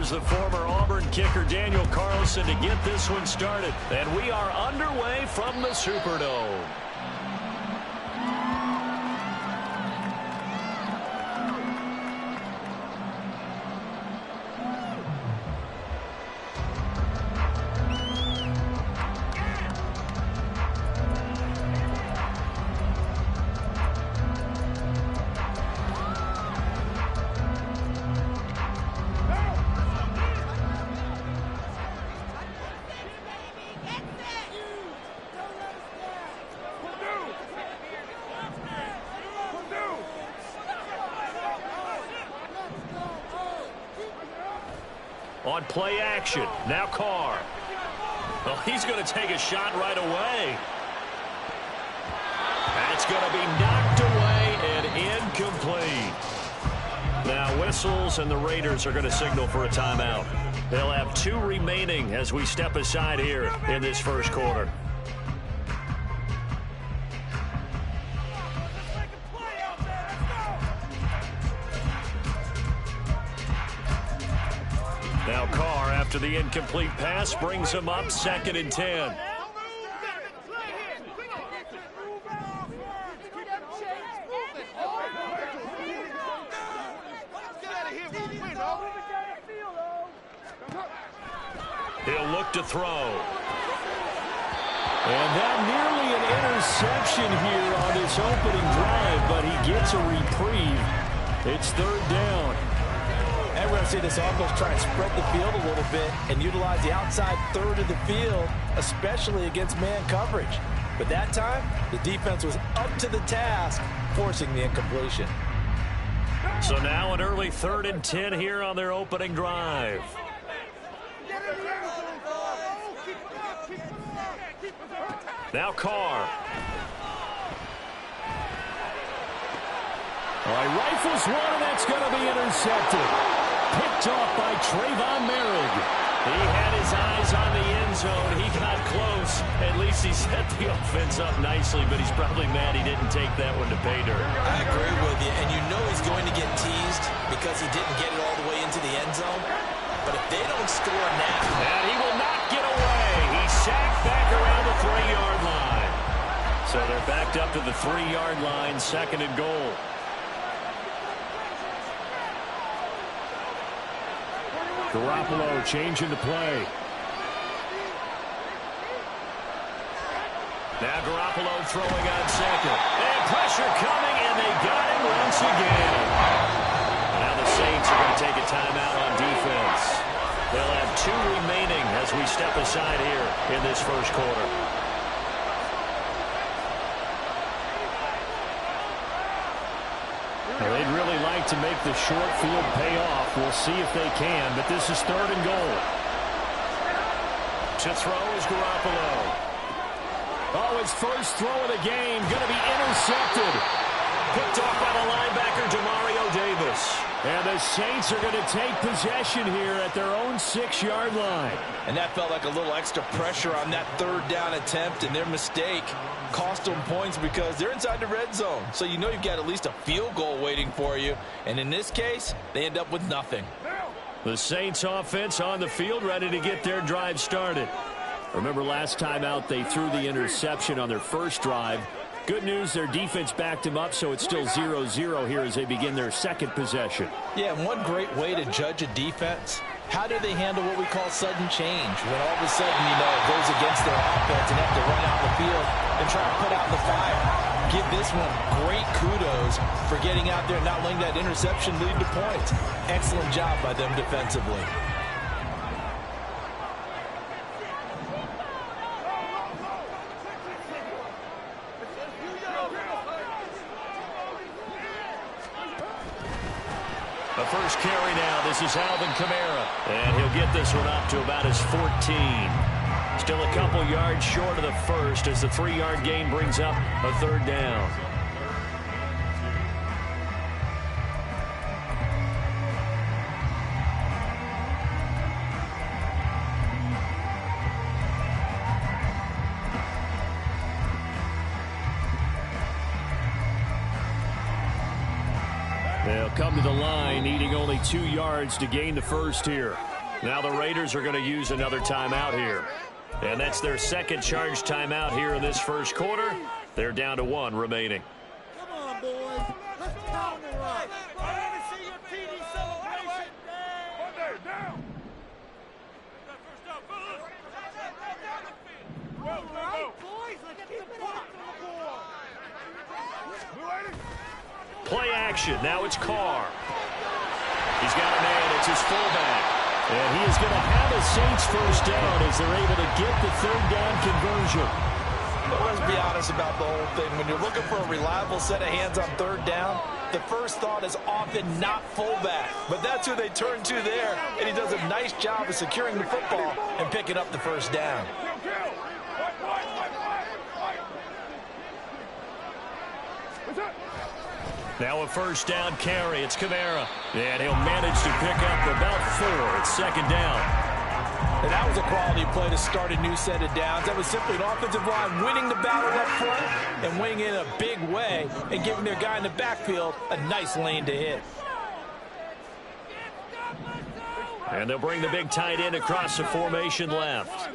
Here's the former Auburn kicker Daniel Carlson to get this one started. And we are underway from the Superdome. On play action, now Carr. Well, he's going to take a shot right away. That's going to be knocked away and incomplete. Now whistles, and the Raiders are going to signal for a timeout. They'll have 2 remaining as we step aside here in this first quarter. Now Carr, after the incomplete pass, brings him up 2nd and 10. He'll look to throw. And that nearly an interception here on this opening drive, but he gets a reprieve. It's 3rd down. And we're going to see this offense try and spread the field a little bit and utilize the outside third of the field, especially against man coverage. But that time, the defense was up to the task, forcing the incompletion. So now an early 3rd and 10 here on their opening drive. Now Carr. All right, rifles one, and that's going to be intercepted. Picked off by Trayvon Merrick. He had his eyes on the end zone. He got close. At least he set the offense up nicely, but he's probably mad he didn't take that one to pay dirt. I agree with you, and you know he's going to get teased because he didn't get it all the way into the end zone. But if they don't score now... And he will not get away. He's sacked back around the 3-yard line. So they're backed up to the 3-yard line, 2nd and goal. Garoppolo changing to play. Now Garoppolo throwing on 2nd. And pressure coming, and they got him once again. Now the Saints are going to take a timeout on defense. They'll have 2 remaining as we step aside here in this first quarter. Well, they'd really like to make the short field pay off. We'll see if they can, but this is 3rd and goal. To throw is Garoppolo. Oh, his first throw of the game, going to be intercepted. Picked off by the linebacker, Demario Davis. And the Saints are going to take possession here at their own 6-yard line. And that felt like a little extra pressure on that 3rd down attempt, and their mistake cost them points because they're inside the red zone. So you know you've got at least a field goal waiting for you. And in this case, they end up with nothing. The Saints offense on the field, ready to get their drive started. Remember last time out, they threw the interception on their first drive. Good news, their defense backed him up, so it's still 0-0 here as they begin their 2nd possession. Yeah, and one great way to judge a defense, how do they handle what we call sudden change? When all of a sudden, you know, it goes against their offense and have to run out the field and try to put out the fire. Give this one great kudos for getting out there and not letting that interception lead to points. Excellent job by them defensively. The first carry now. This is Alvin Kamara. And he'll get this one up to about his 14. Still a couple yards short of the first as the 3-yard gain brings up a 3rd down. They'll come to the line, needing only 2 yards to gain the first here. Now the Raiders are going to use another timeout here. And that's their second charge timeout here in this first quarter. They're down to 1 remaining. Come on, boys. Let's counter right. I want to see your TD celebration. Down. All right, boys. Let's keep it up. Play action. Now it's Carr. He's got a man. It's his fullback. And he is going to have a Saints first down as they're able to get the third down conversion. But let's be honest about the whole thing. When you're looking for a reliable set of hands on third down, the first thought is often not fullback. But that's who they turn to there, and he does a nice job of securing the football and picking up the first down. Now a first down carry. It's Kamara. And he'll manage to pick up about 4. It's second down. And that was a quality play to start a new set of downs. That was simply an offensive line winning the battle up front and winning in a big way and giving their guy in the backfield a nice lane to hit. And they'll bring the big tight end across the formation left.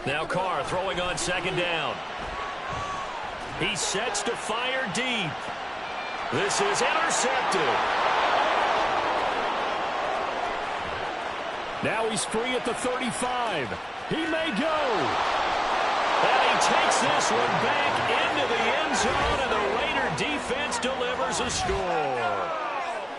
Now Carr throwing on second down. He sets to fire deep. This is intercepted. Now he's free at the 35. He may go. And he takes this one back into the end zone, and the Raider defense delivers a score.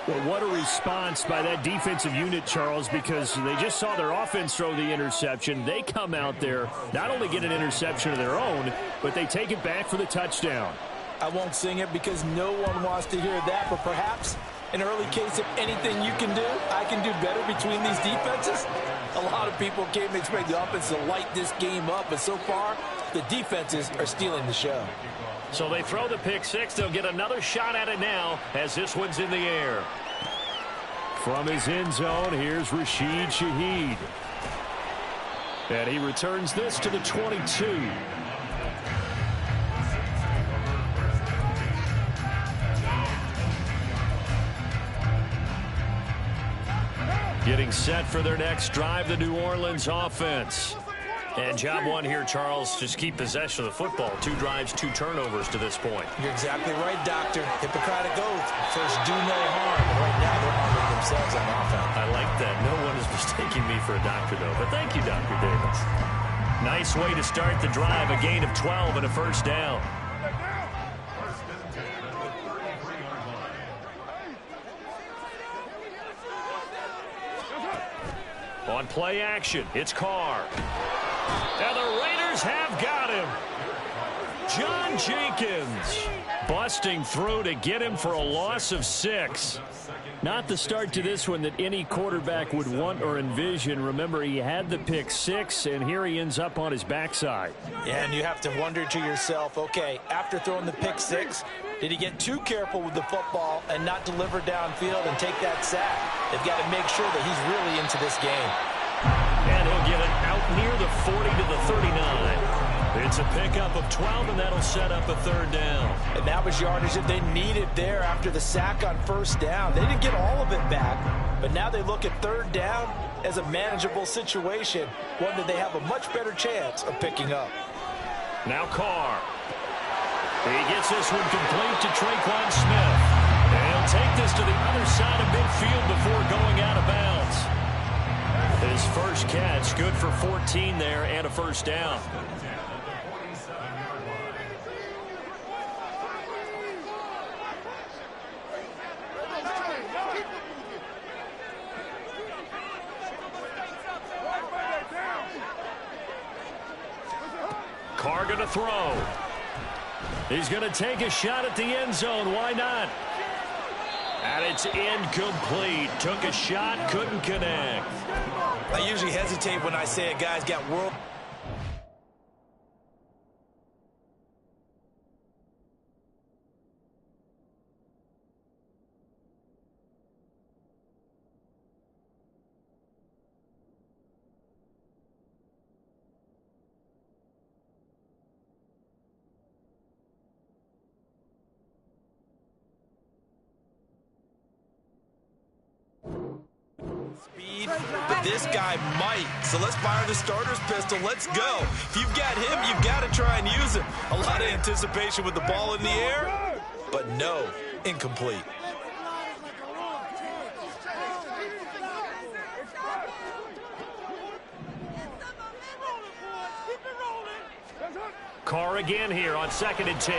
Well, what a response by that defensive unit, Charles, because they just saw their offense throw the interception. They come out there, not only get an interception of their own, but they take it back for the touchdown. I won't sing it because no one wants to hear that, but perhaps an early case of anything you can do, I can do better between these defenses. A lot of people came to expect the offense to light this game up, but so far, the defenses are stealing the show. So they throw the pick six. They'll get another shot at it now as this one's in the air. From his end zone, here's Rashid Shaheed. And he returns this to the 22. Getting set for their next drive, the New Orleans offense. And job one here, Charles, just keep possession of the football. 2 drives, 2 turnovers to this point. You're exactly right, Doctor. Hippocratic oath. First, do no harm. But right now, they're harming themselves on offense. I like that. No one is mistaking me for a doctor, though. But thank you, Dr. Davis. Nice way to start the drive. A gain of 12 and a first down. On play action, it's Carr. And the Raiders have got him. John Jenkins busting through to get him for a loss of 6. Not the start to this one that any quarterback would want or envision. Remember, he had the pick 6, and here he ends up on his backside. Yeah, and you have to wonder to yourself, okay, after throwing the pick 6, did he get too careful with the football and not deliver downfield and take that sack? They've got to make sure that he's really into this game. And he'll get it out near the 40 to the 39. It's a pickup of 12, and that'll set up a third down. And that was yardage that they needed there after the sack on first down. They didn't get all of it back, but now they look at third down as a manageable situation, one that they have a much better chance of picking up. Now Carr. He gets this one complete to Traquan Smith. And he'll take this to the other side of midfield before going out of bounds. His first catch, good for 14 there and a first down. Carr going to throw. He's going to take a shot at the end zone. Why not? And it's incomplete. Took a shot, couldn't connect. I usually hesitate when I say a guy's got world. but this guy might. So let's fire the starter's pistol. Let's go. If you've got him, you've got to try and use him. A lot of anticipation with the ball in the air, but no, incomplete. Carr again here on 2nd and 10.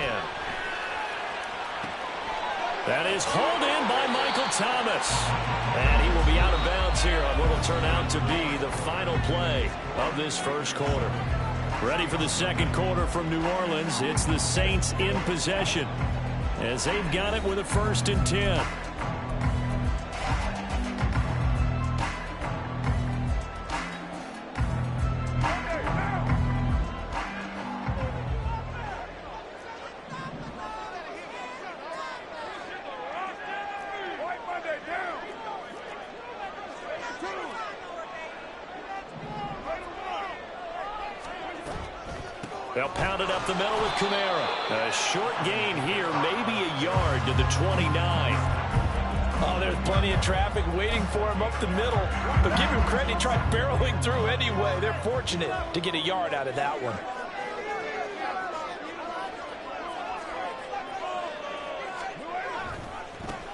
That is hauled in by Michael Thomas. And he will be out of bounds here on what will turn out to be the final play of this first quarter. Ready for the second quarter from New Orleans. It's the Saints in possession as they've got it with a 1st and 10. They'll pound it up the middle with Kamara. A short gain here, maybe a yard to the 29. Oh, there's plenty of traffic waiting for him up the middle. But give him credit, he tried barreling through anyway. They're fortunate to get a yard out of that one.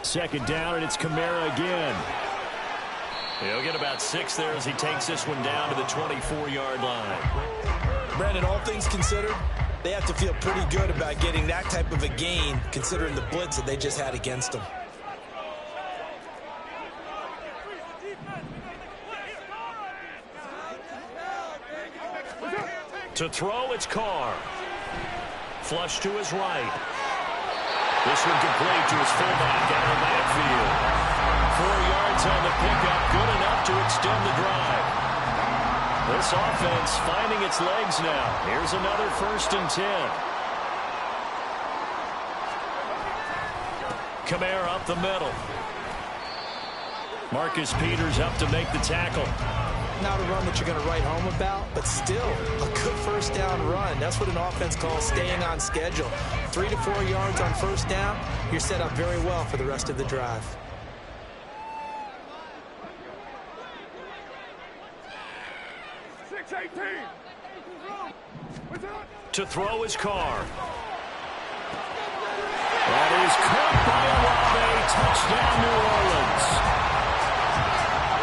Second down, and it's Kamara again. He'll get about 6 there as he takes this one down to the 24-yard line. Brandon, all things considered, they have to feel pretty good about getting that type of a gain, considering the blitz that they just had against them. To throw, it's Carr. Flush to his right. This one complete to his fullback out of the backfield. 4 yards on the pickup, good enough to extend the drive. This offense finding its legs now. Here's another 1st and 10. Kamara up the middle. Marcus Peters up to make the tackle. Not a run that you're going to write home about, but still a good 1st down run. That's what an offense calls staying on schedule. 3 to 4 yards on 1st down. You're set up very well for the rest of the drive. To throw his Carr. That is caught by Olave. Touchdown, New Orleans.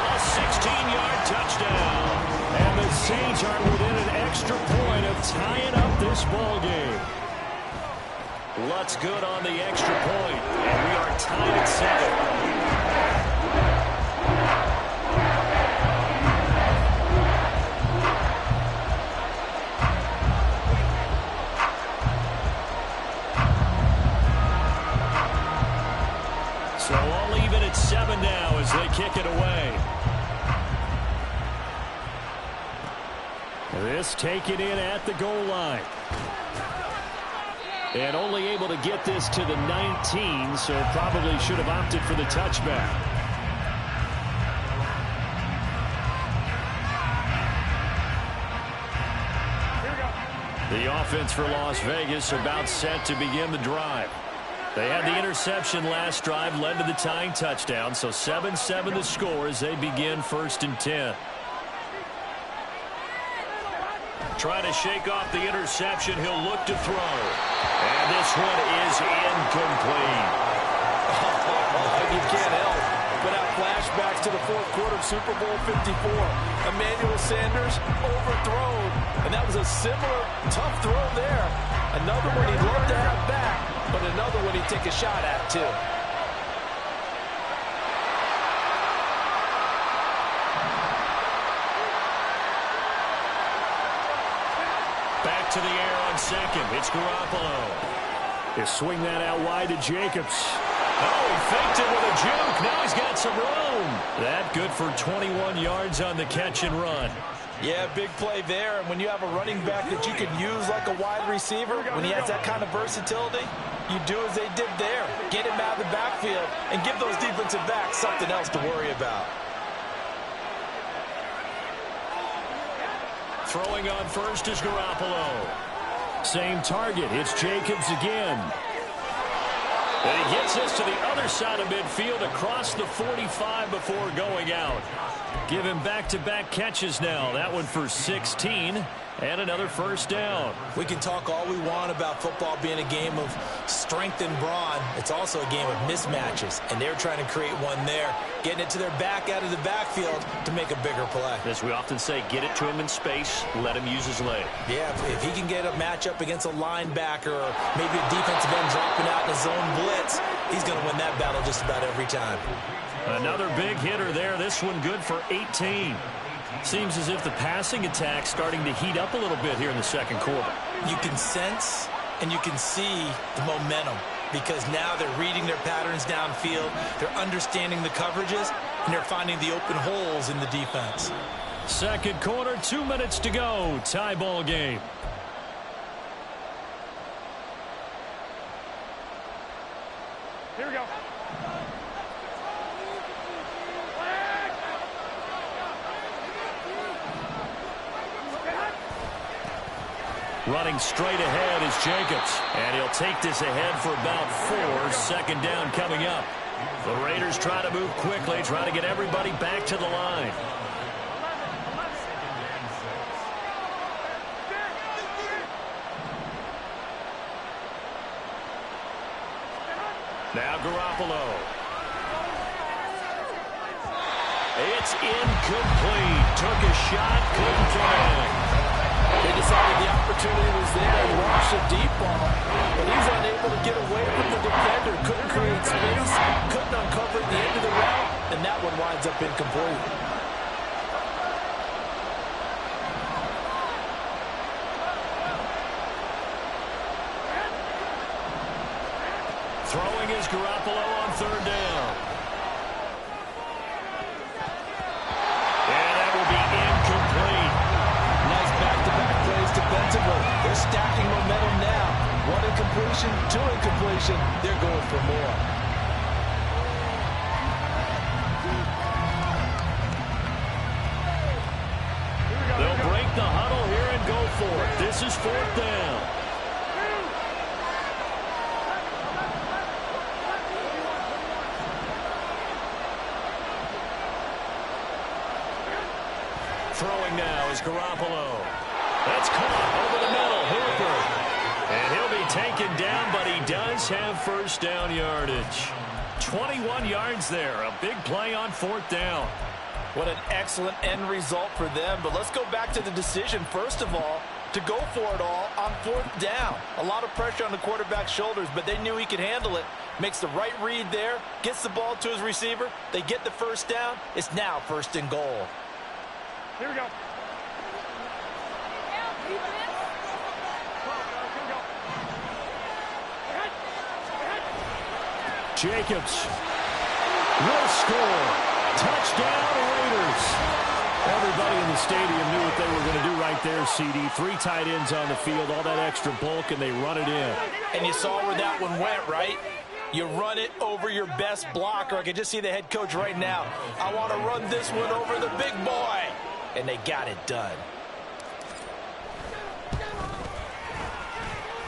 A 16-yard touchdown. And the Saints are within an extra point of tying up this ball game. Lutz good on the extra point, and we are tied at 7. So all even at 7 now as they kick it away. This taken in at the goal line. And only able to get this to the 19, so probably should have opted for the touchback. The offense for Las Vegas about set to begin the drive. They had the interception last drive, led to the tying touchdown, so 7-7 the score as they begin 1st and 10. Trying to shake off the interception, he'll look to throw. And this one is incomplete. You can't help but have flashbacks to the 4th quarter of Super Bowl 54. Emmanuel Sanders overthrown, and that was a similar tough throw there. Another one he'd love to have back, but another one he'd take a shot at, too. Back to the air on 2nd. It's Garoppolo. He'll swing that out wide to Jacobs. Oh, he faked it with a juke. Now he's got some room. That good for 21 yards on the catch and run. Yeah, big play there. And when you have a running back that you can use like a wide receiver, when he has that kind of versatility, you do as they did there. Get him out of the backfield and give those defensive backs something else to worry about. Throwing on first is Garoppolo. Same target. It's Jacobs again. And he gets us to the other side of midfield across the 45 before going out. Give him back-to-back catches now. That one for 16 and another first down. We can talk all we want about football being a game of strength and brawn. It's also a game of mismatches, and they're trying to create one there, getting it to their back out of the backfield to make a bigger play. As we often say, get it to him in space, let him use his leg. Yeah, if he can get a matchup against a linebacker or maybe a defensive end dropping out in a zone blitz, he's going to win that battle just about every time. Another big hitter there. This one good for 18. Seems as if the passing attack's starting to heat up a little bit here in the second quarter. You can sense and you can see the momentum because now they're reading their patterns downfield, they're understanding the coverages, and they're finding the open holes in the defense. Second quarter, 2 minutes to go. Tie ball game. Here we go. Running straight ahead is Jacobs. And he'll take this ahead for about 4. Second down coming up. The Raiders try to move quickly, try to get everybody back to the line. Now Garoppolo. It's incomplete. Took a shot, couldn't find. They decided the opportunity was there and launched a deep ball, but he's unable to get away from the defender. Couldn't create space, couldn't uncover at the end of the route, and that one winds up incomplete. Throwing is Garoppolo on third down. And that will be incomplete. Nice back-to-back plays defensively. They're stacking momentum now. 1 incompletion, 2 incompletion. They're going for more. They'll break the huddle here and go for it. This is fourth down. Throwing now is Garoppolo. That's caught over the middle. Hooper. And he'll be taken down, but he does have first down yardage. 21 yards there. A big play on fourth down. What an excellent end result for them. But let's go back to the decision, first of all, to go for it all on fourth down. A lot of pressure on the quarterback's shoulders, but they knew he could handle it. Makes the right read there, gets the ball to his receiver. They get the first down. It's now first and goal. Here we go. Jacobs will score. Touchdown, Raiders. Everybody in the stadium knew what they were going to do right there, CD. 3 tight ends on the field, all that extra bulk, and they run it in. And you saw where that one went, right? You run it over your best blocker. I can just see the head coach right now. I want to run this one over the big boy. And they got it done.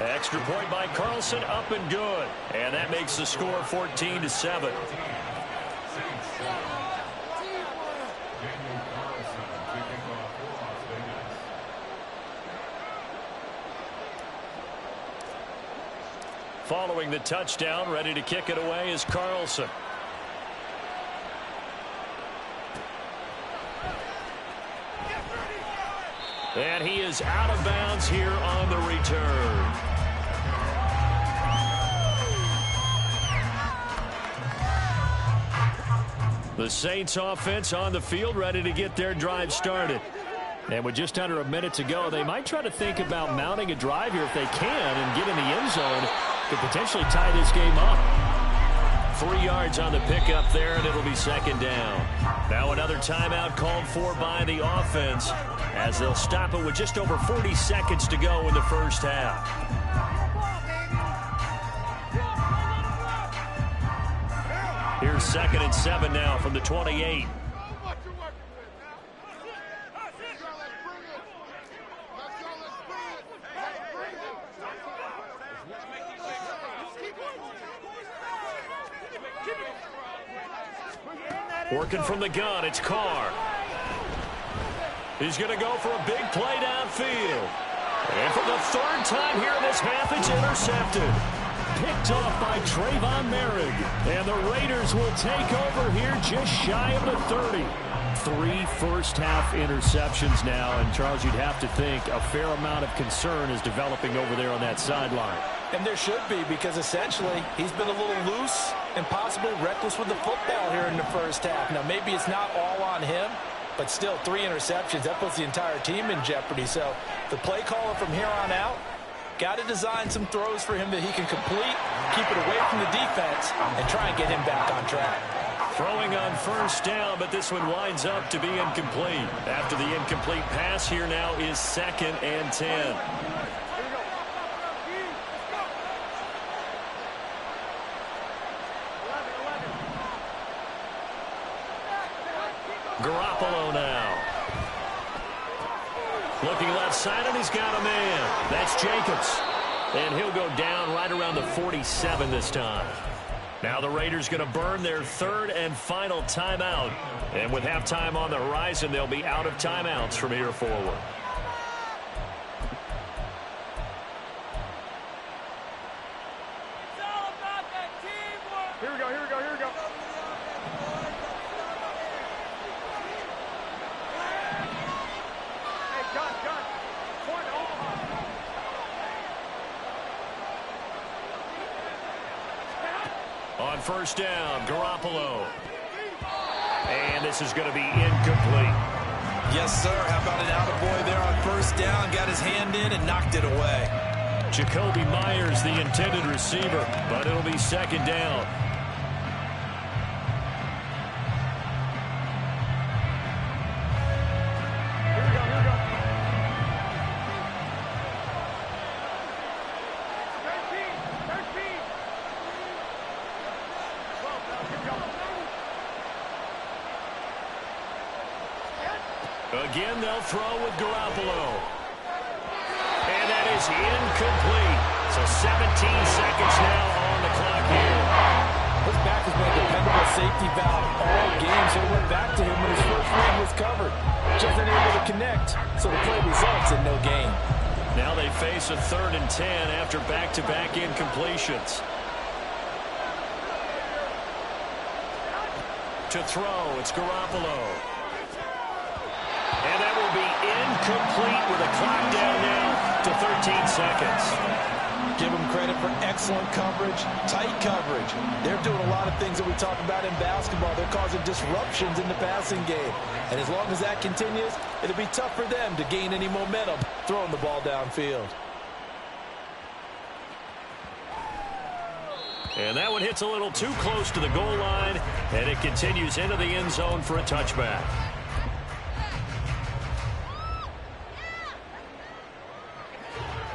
Extra point by Carlson, up and good. And that makes the score 14-7. Following the touchdown, ready to kick it away is Carlson. And he is out of bounds here on the return. The Saints offense on the field, ready to get their drive started. And with just under a minute to go, they might try to think about mounting a drive here if they can and get in the end zone to potentially tie this game up. 3 yards on the pickup there, and it'll be second down. Now another timeout called for by the offense as they'll stop it with just over 40 seconds to go in the first half. Here's 2nd and 7 now from the 28. Working from the gun, it's Carr. He's going to go for a big play downfield. And for the third time here in this half, it's intercepted. Picked off by Trayvon Merrick. And the Raiders will take over here just shy of the 30. 3 first-half interceptions now. And, Charles, you'd have to think a fair amount of concern is developing over there on that sideline. And there should be, because essentially he's been a little loose and possibly reckless with the football here in the first half. Now, maybe it's not all on him, but still 3 interceptions. That puts the entire team in jeopardy. So the play caller from here on out got to design some throws for him that he can complete, keep it away from the defense, and try and get him back on track. Throwing on first down, but this one winds up to be incomplete. After the incomplete pass, here now is 2nd and 10. Garoppolo now. Looking left side, and he's got a man. That's Jacobs. And he'll go down right around the 47 this time. Now the Raiders going to burn their 3rd and final timeout. And with halftime on the horizon, they'll be out of timeouts from here forward. It's all about that teamwork. Here we go, here we go, here we go. Hey, gun. Point Omaha. On first down, Garoppolo. And this is going to be incomplete. Yes, sir. How about an attaboy there on first down? Got his hand in and knocked it away. Jacoby Myers, the intended receiver, but it'll be 2nd down. Here we go. Third team. 12, here we go. Again, they'll throw with Garoppolo. And that is incomplete. So 17 seconds now on the clock here. His back has been a dependable safety valve all game, so it went back to him when his first read was covered. Just unable to connect, so the play results in no gain. Now they face a 3rd and 10 after back-to-back incompletions. To throw, it's Garoppolo. And that will be incomplete with a clock down now to 13 seconds. Give them credit for excellent coverage, tight coverage. They're doing a lot of things that we talk about in basketball. They're causing disruptions in the passing game. And as long as that continues, it'll be tough for them to gain any momentum throwing the ball downfield. And that one hits a little too close to the goal line, and it continues into the end zone for a touchback.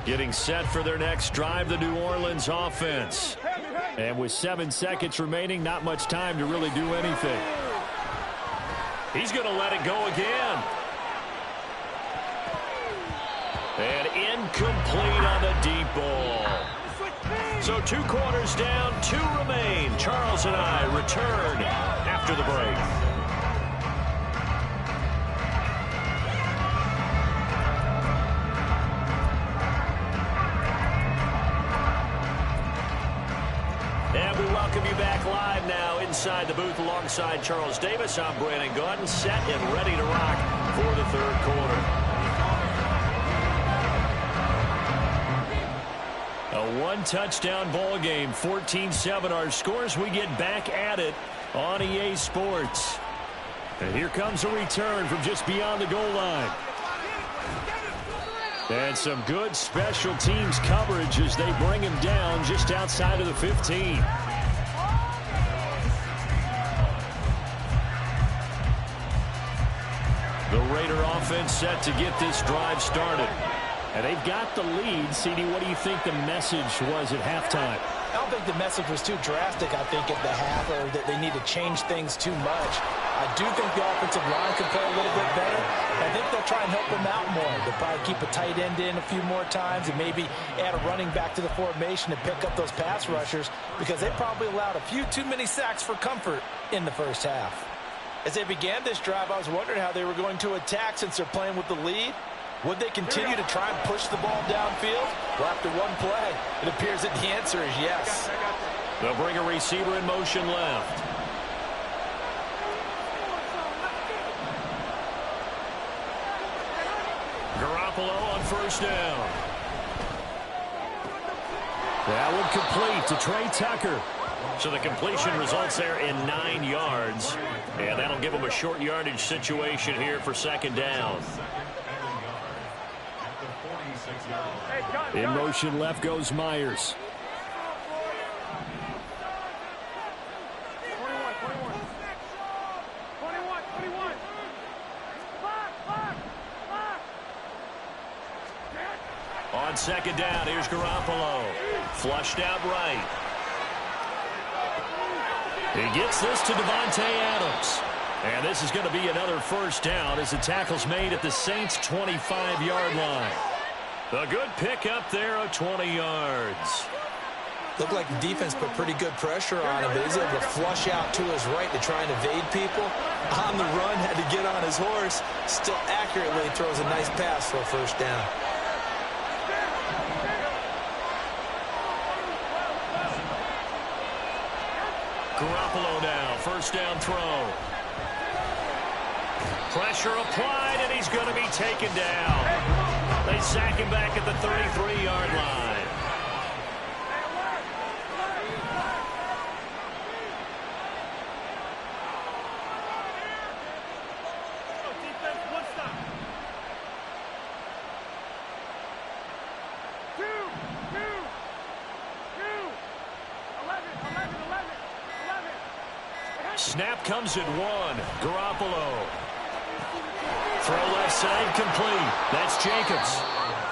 Getting set for their next drive, the New Orleans offense. And with 7 seconds remaining, not much time to really do anything. He's going to let it go again. And incomplete on the deep ball. So 2 quarters down, 2 remain. Charles and I return after the break. And we welcome you back live now inside the booth alongside Charles Davis. I'm Brandon Gaudin, set and ready to rock for the 3rd quarter. A 1-touchdown ball game, 14-7 our scores. We get back at it on EA Sports. And here comes a return from just beyond the goal line. And some good special teams coverage as they bring him down just outside of the 15. The Raider offense set to get this drive started. And they've got the lead. CD, what do you think the message was at halftime? I don't think the message was too drastic, I think, at the half, or that they need to change things too much. I do think the offensive line can play a little bit better. I think they'll try and help them out more. They'll probably keep a tight end in a few more times and maybe add a running back to the formation to pick up those pass rushers, because they probably allowed a few too many sacks for comfort in the first half. As they began this drive, I was wondering how they were going to attack since they're playing with the lead. Would they continue to try and push the ball downfield? Well, after one play, it appears that the answer is yes. They'll bring a receiver in motion left. Garoppolo on first down. That one complete to Trey Tucker. So the completion results there in 9 yards. And that'll give them a short yardage situation here for second down. In motion left goes Myers. On second down, here's Garoppolo. Flushed out right. He gets this to Davante Adams. And this is going to be another first down as the tackle's made at the Saints' 25-yard line. A good pickup there of 20 yards. Looked like the defense put pretty good pressure on him, but he's able to flush out to his right to try and evade people. On the run, had to get on his horse. Still accurately throws a nice pass for a first down. Garoppolo now, first down throw. Pressure applied, and he's going to be taken down. They sack him back at the 33-yard line. Snap comes at 1. Garoppolo. Throw left side complete. That's Jacobs.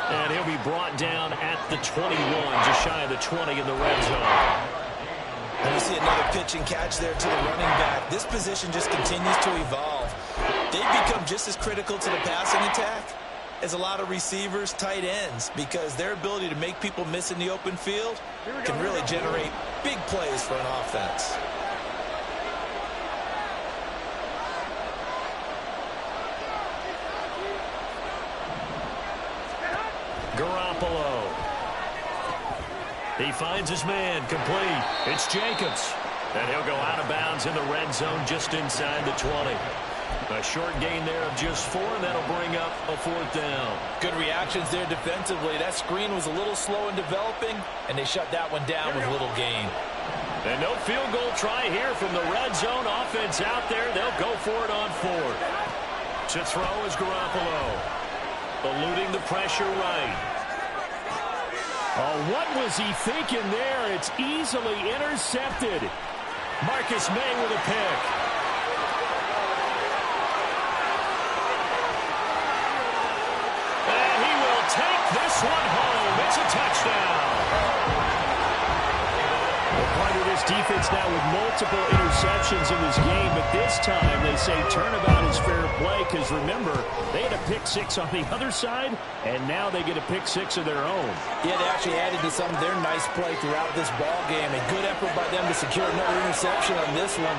And he'll be brought down at the 21, just shy of the 20 in the red zone. And you see another pitch and catch there to the running back. This position just continues to evolve. They've become just as critical to the passing attack as a lot of receivers, tight ends, because their ability to make people miss in the open field can really generate big plays for an offense. Garoppolo. He finds his man, complete. It's Jacobs. And he'll go out of bounds in the red zone just inside the 20. A short gain there of just 4, and that'll bring up a fourth down. Good reactions there defensively. That screen was a little slow in developing, and they shut that one down with little gain. And no field goal try here from the red zone. Offense out there. They'll go for it on 4th. To throw is Garoppolo. Eluding the pressure right. Oh, what was he thinking there? It's easily intercepted. Marcus May with a pick. And he will take this one home. It's a touchdown. Part of this defense now with multiple interceptions in this game, but this time they say turnabout is fair play because, remember, they had a pick-6 on the other side, and now they get a pick-6 of their own. Yeah, they actually added to some of their nice play throughout this ball game. A good effort by them to secure another interception on this one.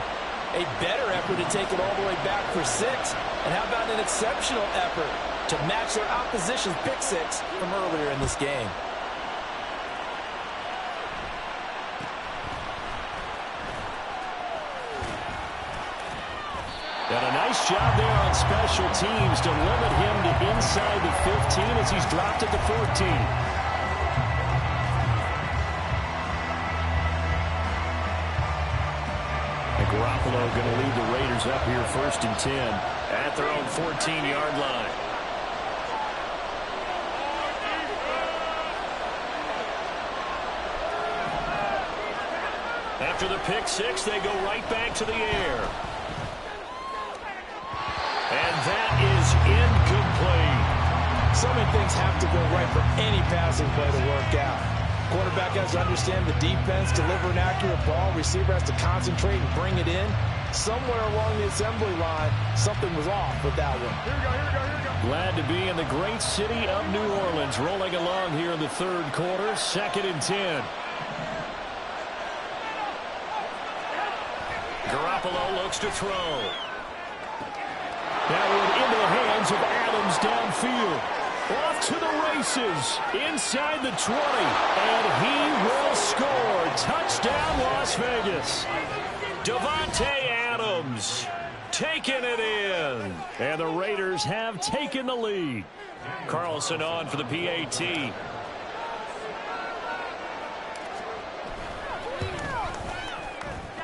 A better effort to take it all the way back for 6. And how about an exceptional effort to match their opposition's pick-6 from earlier in this game? And a nice job there on special teams to limit him to inside the 15 as he's dropped at the 14. And Garoppolo going to lead the Raiders up here 1st and 10 at their own 14-yard line. After the pick-6, they go right back to the air. And that is incomplete. So many things have to go right for any passing play to work out. Quarterback has to understand the defense, deliver an accurate ball. Receiver has to concentrate and bring it in. Somewhere along the assembly line, something was off with that one. Here we go. Glad to be in the great city of New Orleans, rolling along here in the 3rd quarter, 2nd and 10. Garoppolo looks to throw. That one into the hands of Adams downfield. Off to the races, inside the 20, and he will score. Touchdown, Las Vegas. Davante Adams taking it in, and the Raiders have taken the lead. Carlson on for the PAT.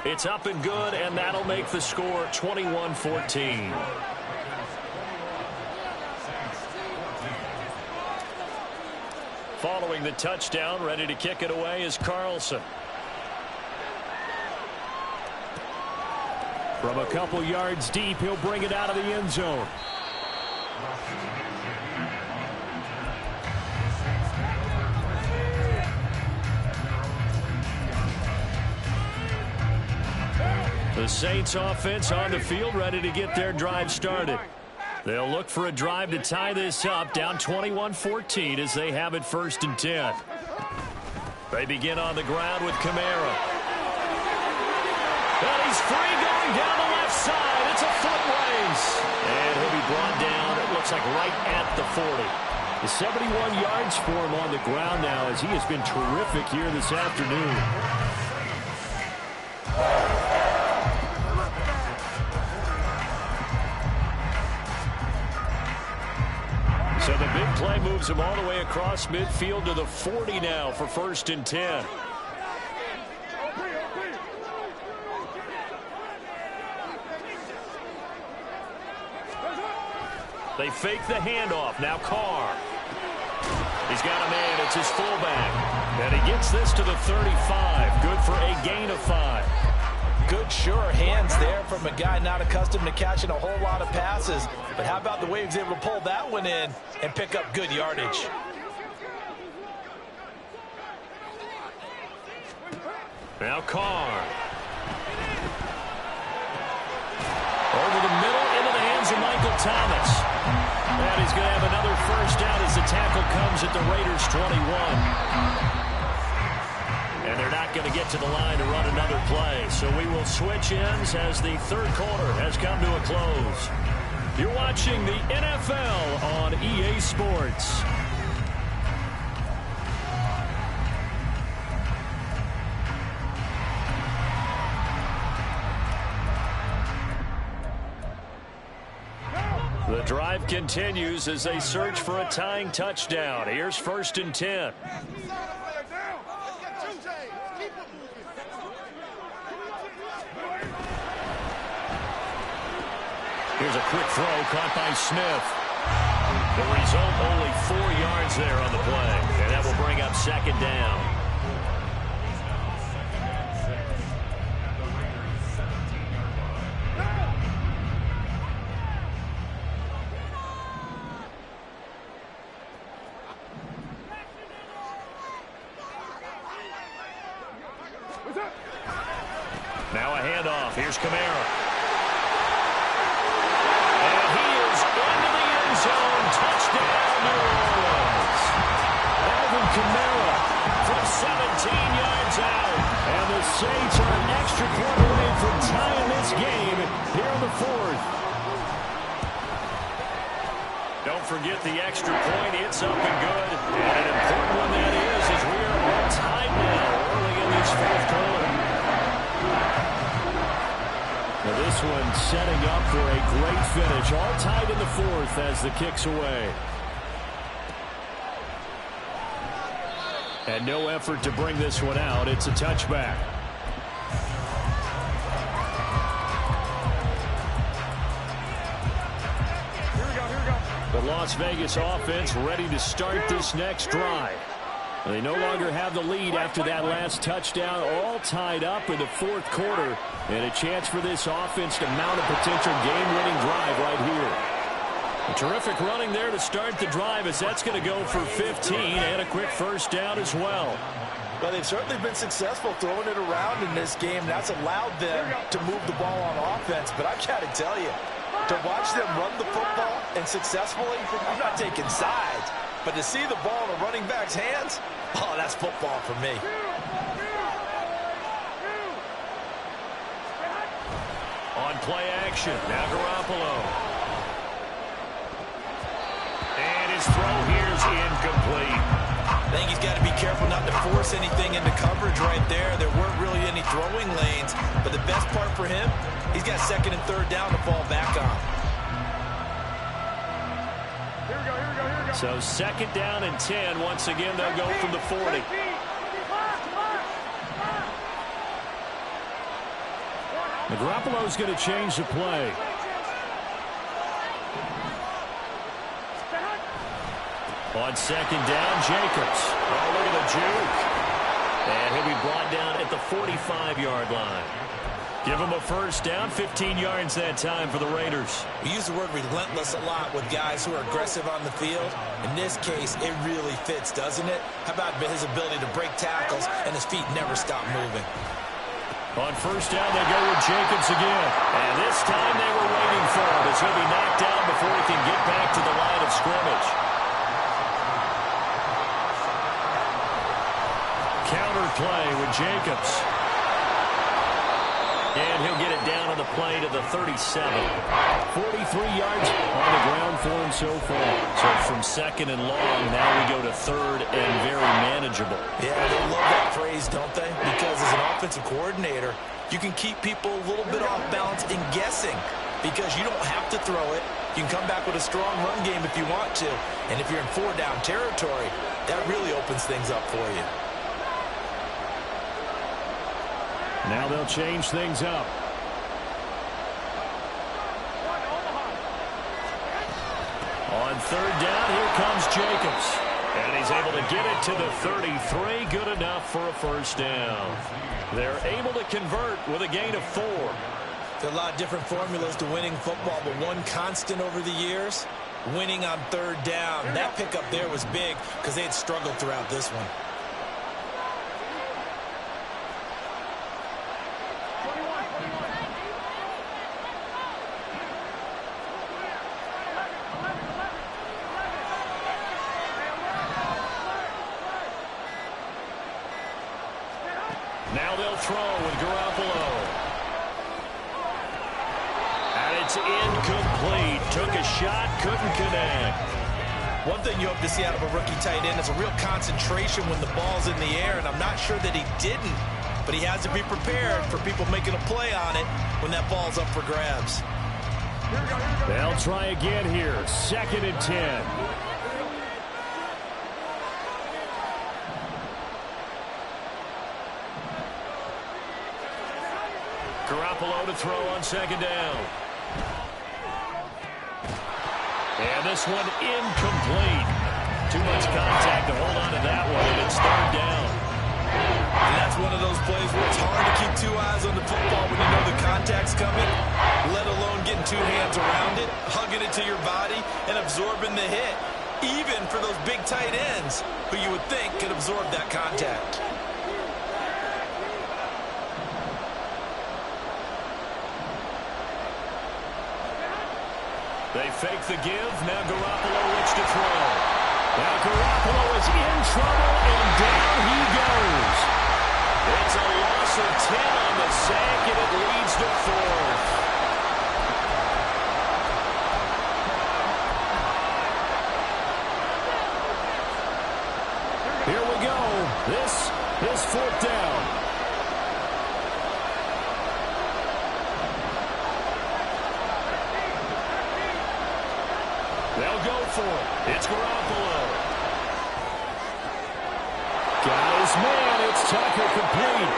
It's up and good, and that'll make the score 21-14. Following the touchdown, ready to kick it away is Carlson. From a couple yards deep, he'll bring it out of the end zone. The Saints offense on the field, ready to get their drive started. They'll look for a drive to tie this up, down 21-14 as they have it 1st and 10. They begin on the ground with Kamara. And he's free going down the left side. It's a foot race. And he'll be brought down, it looks like right at the 40. The 71 yards for him on the ground now as he has been terrific here this afternoon. So the big play moves him all the way across midfield to the 40 now for 1st and 10. They fake the handoff. Now Carr. He's got a man. It's his fullback. And he gets this to the 35. Good for a gain of 5. Good, sure hands there from a guy not accustomed to catching a whole lot of passes. But how about the way he was able to pull that one in and pick up good yardage? Now Carr. Over the middle into the hands of Michael Thomas. And he's going to have another 1st down as the tackle comes at the Raiders' 21. And they're not going to get to the line to run another play. So we will switch ends as the 3rd quarter has come to a close. You're watching the NFL on EA Sports. The drive continues as they search for a tying touchdown. Here's 1st and 10. Here's a quick throw caught by Smith. The result, only 4 yards there on the play. And that will bring up 2nd down. Now a handoff. Here's Kamara. And he is into the end zone. Touchdown, New Orleans. Alvin Kamara from 17 yards out. And the Saints are an extra point away from tying this game here in the 4th. Don't forget the extra point. It's up and good. And an important one that is as we are all tied now early in this 4th quarter. Now this one setting up for a great finish. All tied in the 4th as the kick's away. And no effort to bring this one out. It's a touchback. The Las Vegas offense ready to start this next drive. They no longer have the lead after that last touchdown. All tied up in the 4th quarter. And a chance for this offense to mount a potential game-winning drive right here. A terrific running there to start the drive as that's going to go for 15 and a quick 1st down as well. Well, they've certainly been successful throwing it around in this game. That's allowed them to move the ball on offense. But I've got to tell you, to watch them run the football and successfully, I'm not taking sides. But to see the ball in a running back's hands, oh, that's football for me. On play action, now Garoppolo. his throw here's incomplete. I think he's got to be careful not to force anything into coverage right there. There weren't really any throwing lanes, but the best part for him, he's got second and third down to fall back on. So second down and 10. Once again, they'll go from the 40. Garoppolo's going to change the play. On second down, Jacobs. Oh, look at the juke. And he'll be brought down at the 45-yard line. Give him a first down, 15 yards that time for the Raiders. We use the word relentless a lot with guys who are aggressive on the field. In this case, it really fits, doesn't it? How about his ability to break tackles and his feet never stop moving? On first down, they go with Jacobs again. And this time they were waiting for him as he'll be knocked down before he can get back to the line of scrimmage. Counter play with Jacobs. And he'll get it down on the play to the 37. 43 yards on the ground for him so far. So from second and long, now we go to third and very manageable. Yeah, they love that phrase, don't they? Because as an offensive coordinator, you can keep people a little bit off balance and guessing because you don't have to throw it. You can come back with a strong run game if you want to. And if you're in four-down territory, that really opens things up for you. Now they'll change things up. On third down, here comes Jacobs. And he's able to get it to the 33. Good enough for a first down. They're able to convert with a gain of 4. There are a lot of different formulas to winning football, but one constant over the years, winning on third down. That pickup there was big because they had struggled throughout this one. Now they'll throw with Garoppolo. And it's incomplete. Took a shot, couldn't connect. One thing you hope to see out of a rookie tight end is a real concentration when the ball's in the air, and I'm not sure that he didn't, but he has to be prepared for people making a play on it when that ball's up for grabs. They'll try again here. Second and 10. Garoppolo to throw on second down. And this one incomplete. Too much contact to hold on to that one, and it's third down. And that's one of those plays where it's hard to keep two eyes on the football when you know the contact's coming, let alone getting two hands around it, hugging it to your body, and absorbing the hit, even for those big tight ends who you would think could absorb that contact. They fake the give. Now Garoppolo looks to throw. Now Garoppolo is in trouble, and down he goes. It's a loss of 10 on the sack, and it leads to 4th. Here we go. This is fourth down. They'll go for it. It's Garoppolo. Got his man. It's Tucker complete.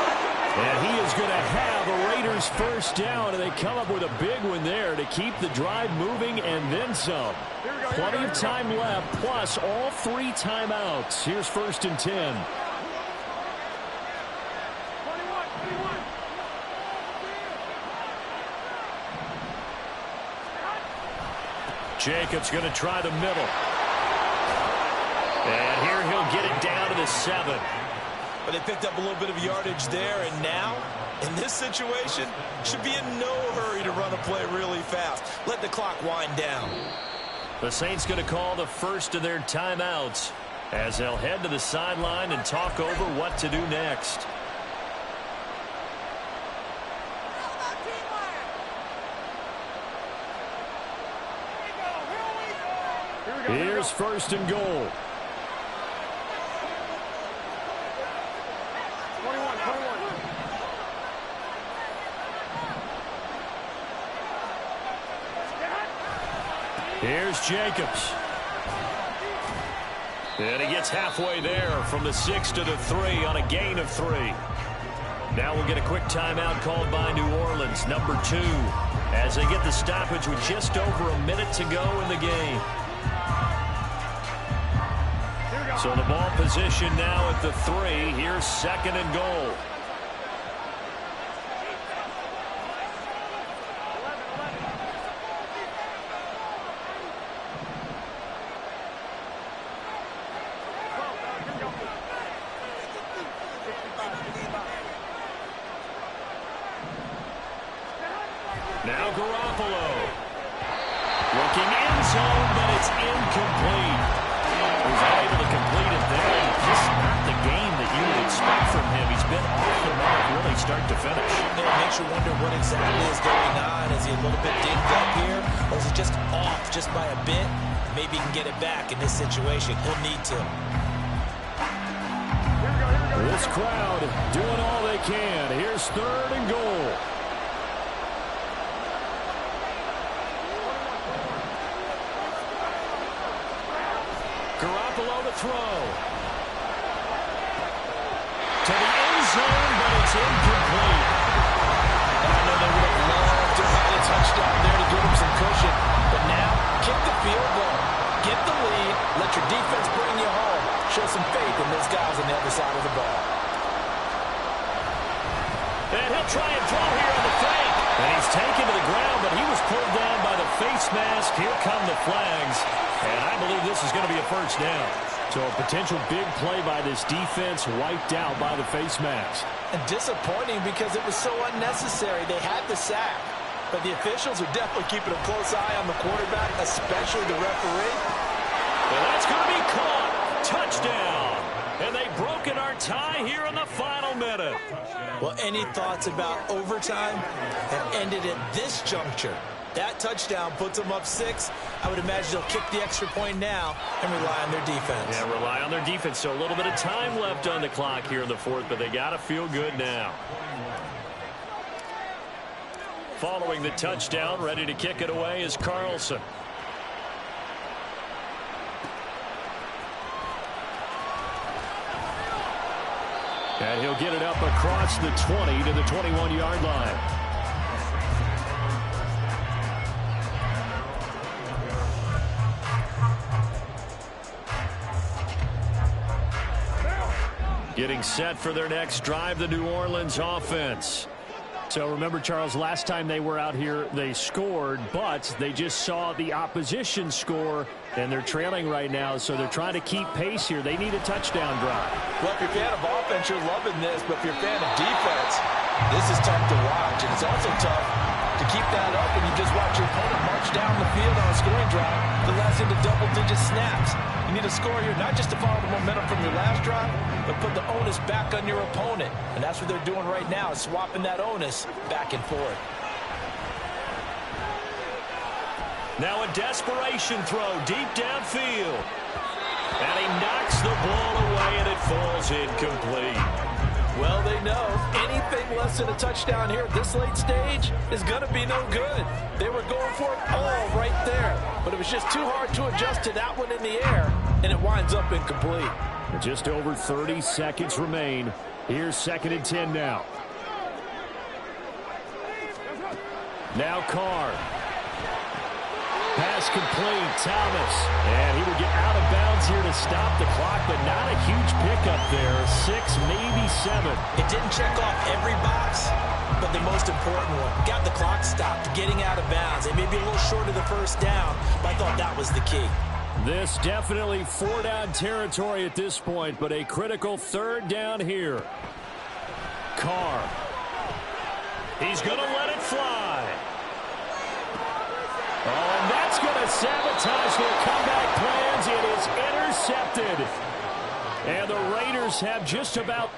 And he is going to have a Raiders first down, and they come up with a big one there to keep the drive moving and then some. Plenty of time left, plus all 3 timeouts. Here's first and 10. Jacobs going to try the middle. And here he'll get it down to the 7. But they picked up a little bit of yardage there, and now, in this situation, should be in no hurry to run a play really fast. Let the clock wind down. The Saints going to call the first of their timeouts as they'll head to the sideline and talk over what to do next. Here's first and goal. Here's Jacobs. And he gets halfway there from the 6 to the 3 on a gain of 3. Now we'll get a quick timeout called by New Orleans, number 2, as they get the stoppage with just over a minute to go in the game. So the ball position now at the 3. Here's second and goal. Now Garoppolo. Looking in zone, but it's incomplete. He's able to complete it there. Just not the game that you would expect from him. He's been off the mark really start to finish. It makes you wonder what exactly is going on. Is he a little bit dinged up here? Or is he just off just by a bit? Maybe he can get it back in this situation. He'll need to. This crowd doing all they can. Here's third and goal. Garoppolo to throw. To the end zone, but it's incomplete. And I know they would have loved to have a touchdown there to give him some cushion. But now, kick the field goal. Get the lead. Let your defense bring you home. Show some faith in those guys on the other side of the ball. And he'll try and throw here on the flank. And he's taken to the ground, but he was pulled down by the face mask. Here come the flags. And I believe this is going to be a first down. So a potential big play by this defense wiped out by the face mask. And disappointing because it was so unnecessary. They had the sack. But the officials are definitely keeping a close eye on the quarterback, especially the referee. And that's going to be caught. Touchdown. And they've broken our tie here in the final minute. Well, any thoughts about overtime have ended at this juncture? That touchdown puts them up 6. I would imagine they'll kick the extra point now and rely on their defense. Yeah, rely on their defense. So a little bit of time left on the clock here in the 4th, but they got to feel good now. Following the touchdown, ready to kick it away is Carlson. And he'll get it up across the 20 to the 21-yard line. Getting set for their next drive, the New Orleans offense. So remember, Charles, last time they were out here, they scored, but they just saw the opposition score, and they're trailing right now, so they're trying to keep pace here. They need a touchdown drive. Well, if you're a fan of offense, you're loving this, but if you're a fan of defense, this is tough to watch, and it's also tough to keep that up when you just watch your opponent march down the field on a scoring drive that lasts into double-digit snaps. You need a score here, not just to follow the momentum from your last drive, but put the onus back on your opponent. And that's what they're doing right now, is swapping that onus back and forth. Now a desperation throw deep downfield. And he knocks the ball away, and it falls incomplete. Well, they know anything less than a touchdown here at this late stage is going to be no good. They were going for it all right there, but it was just too hard to adjust to that one in the air, and it winds up incomplete. Just over 30 seconds remain. Here's 2nd and 10 now. Now Carr. Pass complete, Thomas. And he will get out of bounds here to stop the clock, but not a huge pickup there. 6, maybe 7. It didn't check off every box, but the most important one. Got the clock stopped, getting out of bounds. It may be a little short of the first down, but I thought that was the key. This definitely 4-down territory at this point, but a critical 3rd down here. Carr. He's going to let it fly. Oh, and that's going to sabotage their comeback plans. It is intercepted. And the Raiders have just about